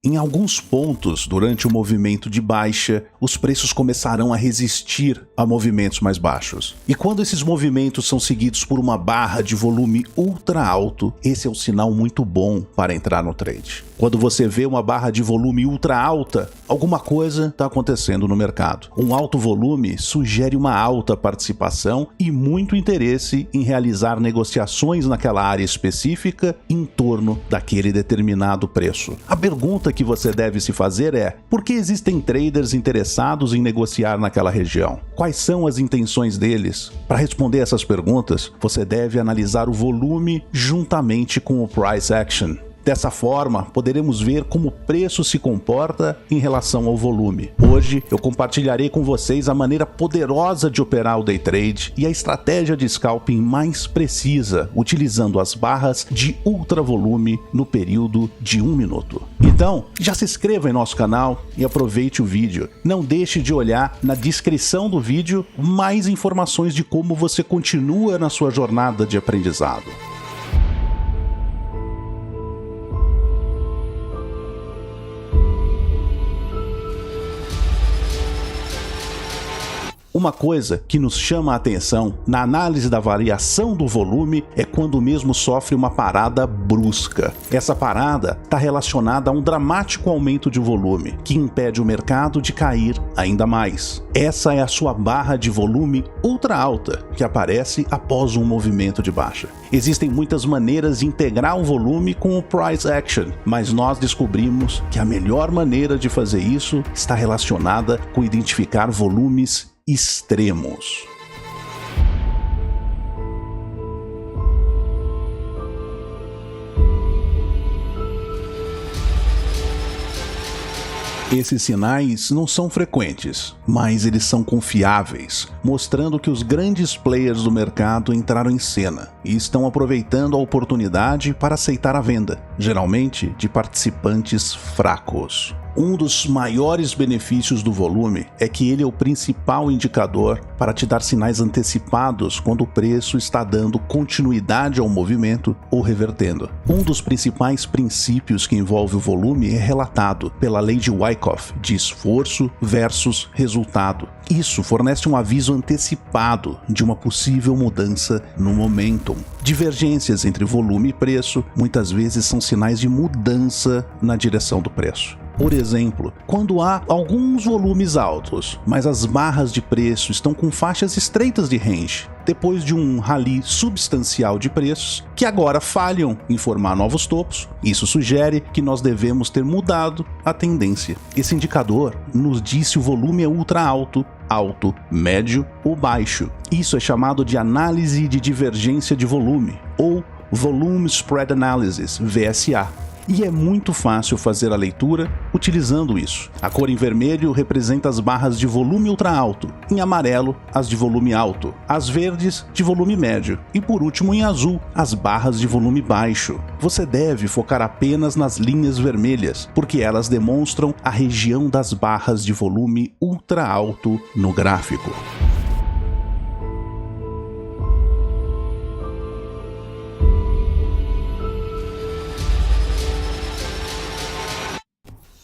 Em alguns pontos, durante o movimento de baixa, os preços começarão a resistir a movimentos mais baixos. E quando esses movimentos são seguidos por uma barra de volume ultra alto, esse é um sinal muito bom para entrar no trade. Quando você vê uma barra de volume ultra alta, alguma coisa está acontecendo no mercado. Um alto volume sugere uma alta participação e muito interesse em realizar negociações naquela área específica em torno daquele determinado preço. A pergunta que você deve se fazer é: por que existem traders interessados em negociar naquela região? Quais são as intenções deles? Para responder essas perguntas, você deve analisar o volume juntamente com o price action. Dessa forma, poderemos ver como o preço se comporta em relação ao volume. Hoje, eu compartilharei com vocês a maneira poderosa de operar o day trade e a estratégia de scalping mais precisa, utilizando as barras de ultra volume no período de 1 minuto. Então, já se inscreva em nosso canal e aproveite o vídeo. Não deixe de olhar na descrição do vídeo mais informações de como você continua na sua jornada de aprendizado. Uma coisa que nos chama a atenção na análise da variação do volume é quando o mesmo sofre uma parada brusca. Essa parada está relacionada a um dramático aumento de volume, que impede o mercado de cair ainda mais. Essa é a sua barra de volume ultra alta, que aparece após um movimento de baixa. Existem muitas maneiras de integrar o volume com o price action, mas nós descobrimos que a melhor maneira de fazer isso está relacionada com identificar volumes extremos. Esses sinais não são frequentes, mas eles são confiáveis, mostrando que os grandes players do mercado entraram em cena e estão aproveitando a oportunidade para aceitar a venda, geralmente de participantes fracos. Um dos maiores benefícios do volume é que ele é o principal indicador para te dar sinais antecipados quando o preço está dando continuidade ao movimento ou revertendo. Um dos principais princípios que envolve o volume é relatado pela lei de Wyckoff, de esforço versus resultado. Isso fornece um aviso antecipado de uma possível mudança no momentum. Divergências entre volume e preço muitas vezes são sinais de mudança na direção do preço. Por exemplo, quando há alguns volumes altos, mas as barras de preço estão com faixas estreitas de range, depois de um rally substancial de preços, que agora falham em formar novos topos, isso sugere que nós devemos ter mudado a tendência. Esse indicador nos diz se o volume é ultra alto, alto, médio ou baixo. Isso é chamado de análise de divergência de volume, ou Volume Spread Analysis, VSA. E é muito fácil fazer a leitura utilizando isso. A cor em vermelho representa as barras de volume ultra alto, em amarelo as de volume alto, as verdes de volume médio e por último em azul as barras de volume baixo. Você deve focar apenas nas linhas vermelhas, porque elas demonstram a região das barras de volume ultra alto no gráfico.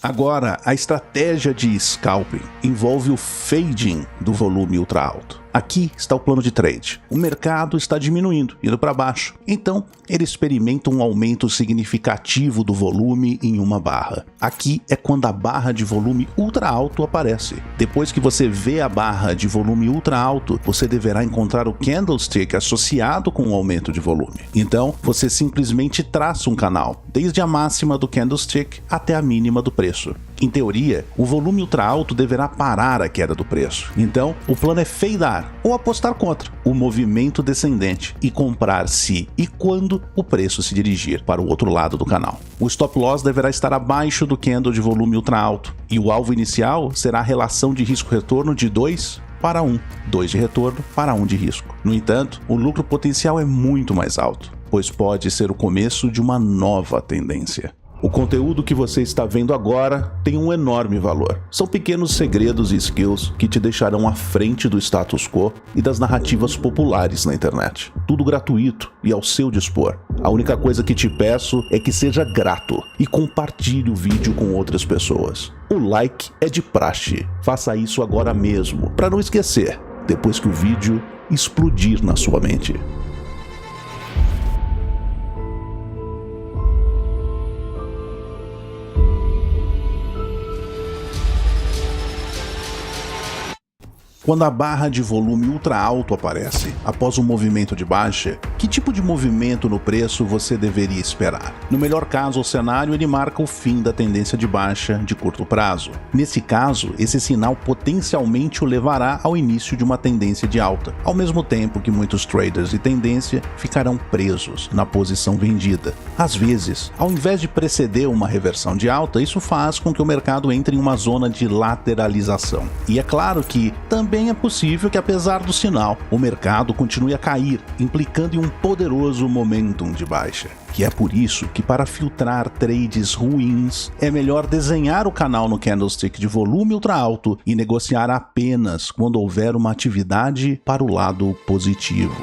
Agora, a estratégia de scalping envolve o fading do volume ultra alto. Aqui está o plano de trade. O mercado está diminuindo, indo para baixo. Então, ele experimenta um aumento significativo do volume em uma barra. Aqui é quando a barra de volume ultra alto aparece. Depois que você vê a barra de volume ultra alto, você deverá encontrar o candlestick associado com o aumento de volume. Então, você simplesmente traça um canal, desde a máxima do candlestick até a mínima do preço. Em teoria, o volume ultra alto deverá parar a queda do preço. Então, o plano é fadear ou apostar contra o movimento descendente e comprar se e quando o preço se dirigir para o outro lado do canal. O stop loss deverá estar abaixo do candle de volume ultra alto e o alvo inicial será a relação de risco-retorno de 2 para 1, 2 de retorno para 1 de risco. No entanto, o lucro potencial é muito mais alto, pois pode ser o começo de uma nova tendência. O conteúdo que você está vendo agora tem um enorme valor. São pequenos segredos e skills que te deixarão à frente do status quo e das narrativas populares na internet. Tudo gratuito e ao seu dispor. A única coisa que te peço é que seja grato e compartilhe o vídeo com outras pessoas. O like é de praxe. Faça isso agora mesmo, para não esquecer, depois que o vídeo explodir na sua mente. Quando a barra de volume ultra alto aparece, após um movimento de baixa, que tipo de movimento no preço você deveria esperar? No melhor caso, o cenário ele marca o fim da tendência de baixa de curto prazo. Nesse caso, esse sinal potencialmente o levará ao início de uma tendência de alta, ao mesmo tempo que muitos traders de tendência ficarão presos na posição vendida. Às vezes, ao invés de preceder uma reversão de alta, isso faz com que o mercado entre em uma zona de lateralização. E é claro que também é possível que, apesar do sinal, o mercado continue a cair, implicando em um poderoso momentum de baixa. Que é por isso que, para filtrar trades ruins, é melhor desenhar o canal no candlestick de volume ultra alto e negociar apenas quando houver uma atividade para o lado positivo.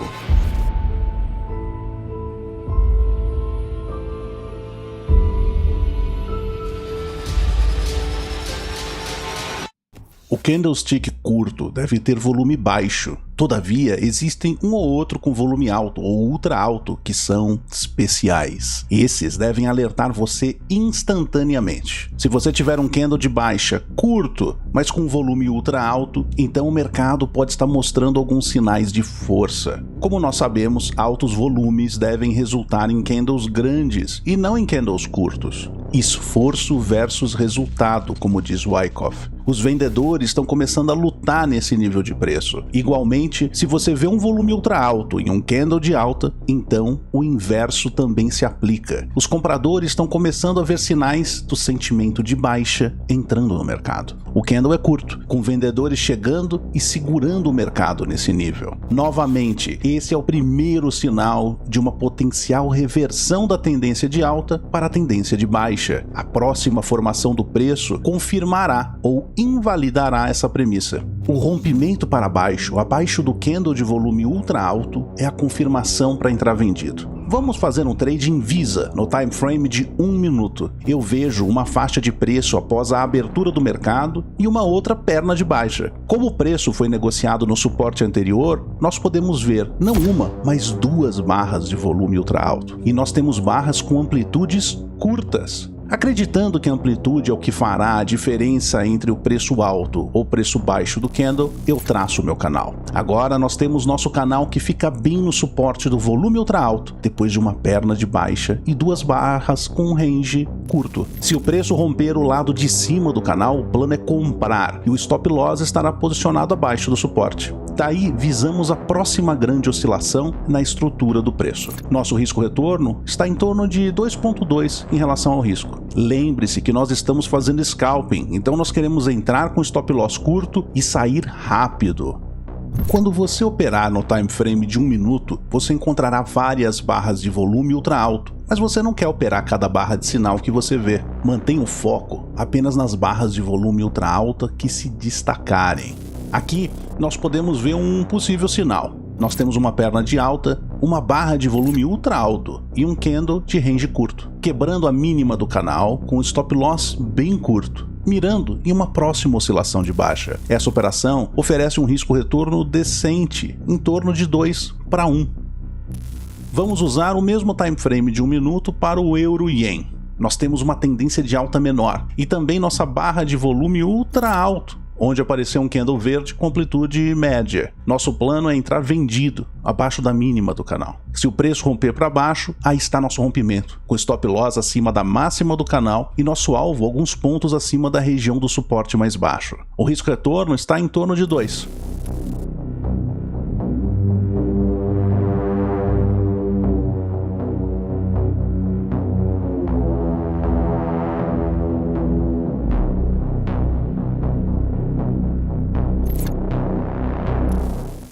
O candlestick curto deve ter volume baixo. Todavia, existem um ou outro com volume alto ou ultra alto que são especiais. Esses devem alertar você instantaneamente. Se você tiver um candle de baixa curto, mas com volume ultra alto, então o mercado pode estar mostrando alguns sinais de força. Como nós sabemos, altos volumes devem resultar em candles grandes e não em candles curtos. Esforço versus resultado, como diz Wyckoff. Os vendedores estão começando a lutar nesse nível de preço. Igualmente, se você vê um volume ultra alto em um candle de alta, então o inverso também se aplica. Os compradores estão começando a ver sinais do sentimento de baixa entrando no mercado. O candle é curto, com vendedores chegando e segurando o mercado nesse nível. Novamente, esse é o primeiro sinal de uma potencial reversão da tendência de alta para a tendência de baixa. A próxima formação do preço confirmará ou invalidará essa premissa. O rompimento para baixo, abaixo do candle de volume ultra alto, é a confirmação para entrar vendido. Vamos fazer um trade em Visa, no time frame de 1 minuto. Eu vejo uma faixa de preço após a abertura do mercado e uma outra perna de baixa. Como o preço foi negociado no suporte anterior, nós podemos ver não uma, mas duas barras de volume ultra alto. E nós temos barras com amplitudes curtas. Acreditando que a amplitude é o que fará a diferença entre o preço alto ou preço baixo do candle, eu traço o meu canal. Agora nós temos nosso canal que fica bem no suporte do volume ultra alto, depois de uma perna de baixa e duas barras com um range curto. Se o preço romper o lado de cima do canal, o plano é comprar e o stop loss estará posicionado abaixo do suporte. Daí visamos a próxima grande oscilação na estrutura do preço. Nosso risco-retorno está em torno de 2,2 em relação ao risco. Lembre-se que nós estamos fazendo scalping, então nós queremos entrar com stop loss curto e sair rápido. Quando você operar no time frame de 1 minuto, você encontrará várias barras de volume ultra alto, mas você não quer operar cada barra de sinal que você vê. Mantenha o foco apenas nas barras de volume ultra alta que se destacarem. Aqui nós podemos ver um possível sinal. Nós temos uma perna de alta, uma barra de volume ultra alto e um candle de range curto, quebrando a mínima do canal com stop loss bem curto, mirando em uma próxima oscilação de baixa. Essa operação oferece um risco-retorno decente, em torno de 2:1. Vamos usar o mesmo time frame de 1 minuto para o euro-yen. Nós temos uma tendência de alta menor e também nossa barra de volume ultra alto, onde apareceu um candle verde com amplitude média. Nosso plano é entrar vendido, abaixo da mínima do canal. Se o preço romper para baixo, aí está nosso rompimento, com stop loss acima da máxima do canal e nosso alvo alguns pontos acima da região do suporte mais baixo. O risco-retorno está em torno de 2.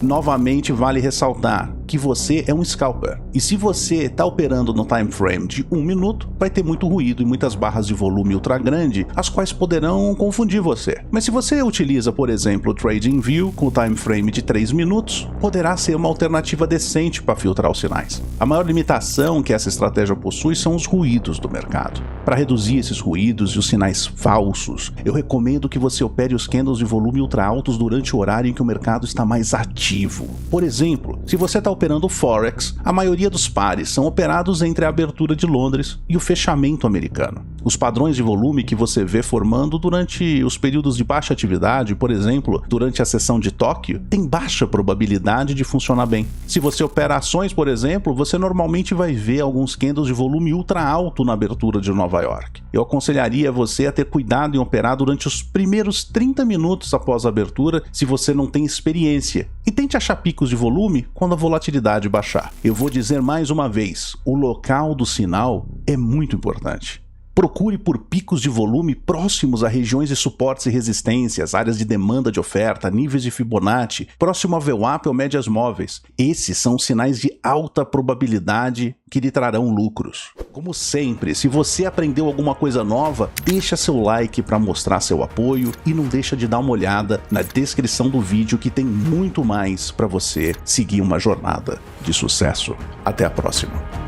Novamente vale ressaltar que você é um scalper E se você está operando no time frame de 1 minuto, vai ter muito ruído e muitas barras de volume ultra grande, as quais poderão confundir você. Mas se você utiliza, por exemplo, o TradingView com o time frame de 3 minutos, poderá ser uma alternativa decente para filtrar os sinais. A maior limitação que essa estratégia possui são os ruídos do mercado. Para reduzir esses ruídos e os sinais falsos, eu recomendo que você opere os candles de volume ultra altos durante o horário em que o mercado está mais ativo. Por exemplo, se você está operando Forex, a maioria dos pares são operados entre a abertura de Londres e o fechamento americano. Os padrões de volume que você vê formando durante os períodos de baixa atividade, por exemplo, durante a sessão de Tóquio, tem baixa probabilidade de funcionar bem. Se você opera ações, por exemplo, você normalmente vai ver alguns candles de volume ultra alto na abertura de Nova York. Eu aconselharia você a ter cuidado em operar durante os primeiros 30 minutos após a abertura, se você não tem experiência, e tente achar picos de volume quando a volatilidade baixar. Eu vou dizer mais uma vez, o local do sinal é muito importante. Procure por picos de volume próximos a regiões de suportes e resistências, áreas de demanda de oferta, níveis de Fibonacci, próximo a VWAP ou médias móveis. Esses são sinais de alta probabilidade que lhe trarão lucros. Como sempre, se você aprendeu alguma coisa nova, deixa seu like para mostrar seu apoio e não deixa de dar uma olhada na descrição do vídeo que tem muito mais para você seguir uma jornada de sucesso. Até a próxima.